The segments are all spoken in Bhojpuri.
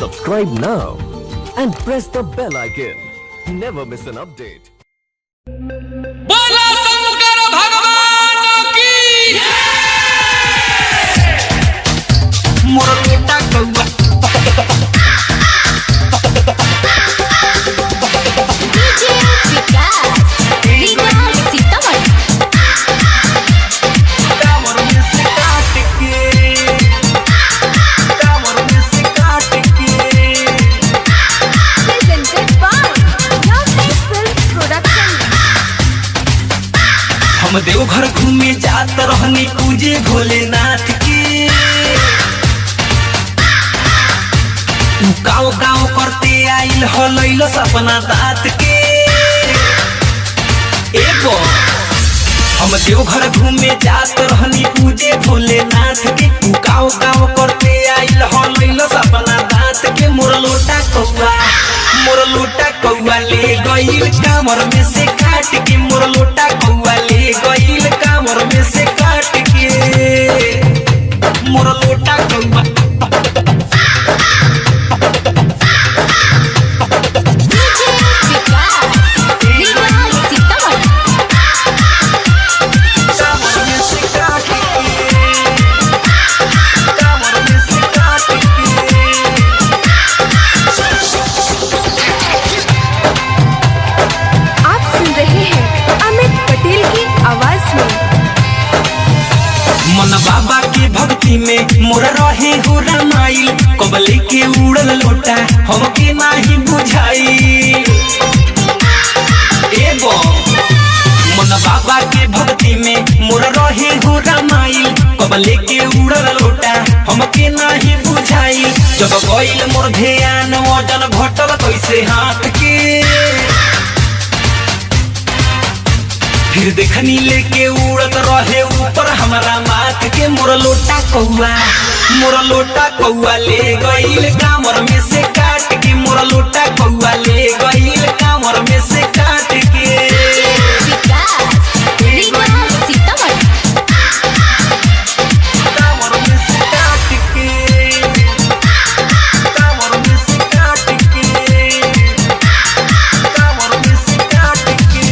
Subscribe now and press the bell icon. Never miss an update. बोला शंकर भगवान की मोर बेटा कौआ डीजे विकास लीडर सीतामढ़ी कामर में से काट के presented by lovely film production. हम देवघर घूमे जात रहनी पूजे भोलेनाथ के गाँव गाँव करते आइल हलैल सपना दात के एगो हम देवघर घूमे जात रहनी पूजे भोलेनाथ के गाँव गाँव करते आइल हलैल सपना दात के मोर लोटा कौआ ले गइल कामर में से काट के मोर लोटा कौआ ले गइल कामर में से काट के मोर लोटा कौआ डीजे विकास लीडर सीतामढ़ी कामर में से काट के कामर में से काट के आप सुन रहे हैं अमित पटेल की आवाज में। मन बाबा के भक्ति में मोर रहे हो रामाइल कबले के उड़ल लोटा हमके नाही बुझाई एगो मन बाबा के भक्ति में मोर रहे हो रामाइल कबले के उड़ल लोटा हमके नाही बुझाई जब गइल मोर ध्यान वजन घटल कैसे हाथ के फिर देखनी लेके उड़त रहे ऊपर हमारा माथ के मोर लोटा कौआ ले गइल कामर में से काट के मोर लोटा कौआ ले गइल कामर में से काट के विकास लीडर सीतामढ़ी कामर में से काट के कामर में से काट के कामर में से काट के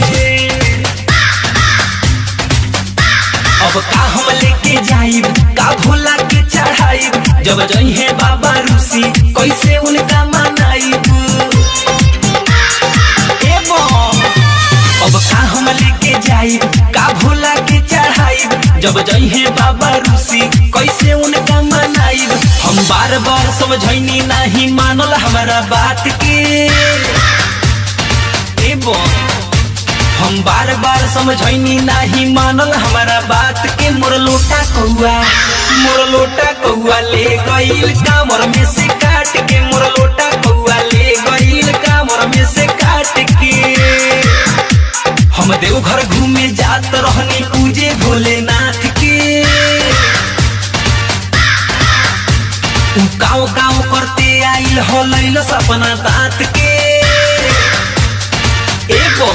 अब का हम लेके जाइब का भोला के चढ़ाइब जब जइहे बाबा रूसी कैसे उनका मनाइब एबो अब का हम लेके जाइब का भोला के चढ़ाइब जब जइहे बाबा रूसी कैसे उनका मनाइब हम बार बार समझैनी नहीं मानल हमारा बात के एबो हम बार बार समझैनी नहीं मानल हमारा बात के मोर लोटा कौआ ले गइल कामर में से काट के मोर लोटा कौआ ले गइल कामर में से काट के हम देवघर घूमे जात रहनी पूजे भोलेनाथ के गाँव गाँव करते आइल हलैल सपना दात के एगो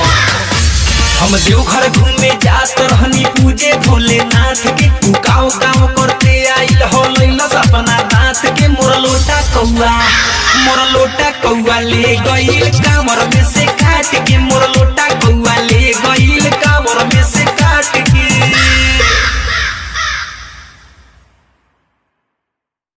हम देवघर घूमे जात रहनी पूजे भोलेनाथ के गाँव गाँव करते आइल हलैल सपना दात के मोर लोटा कौआ ले गइल कामर में से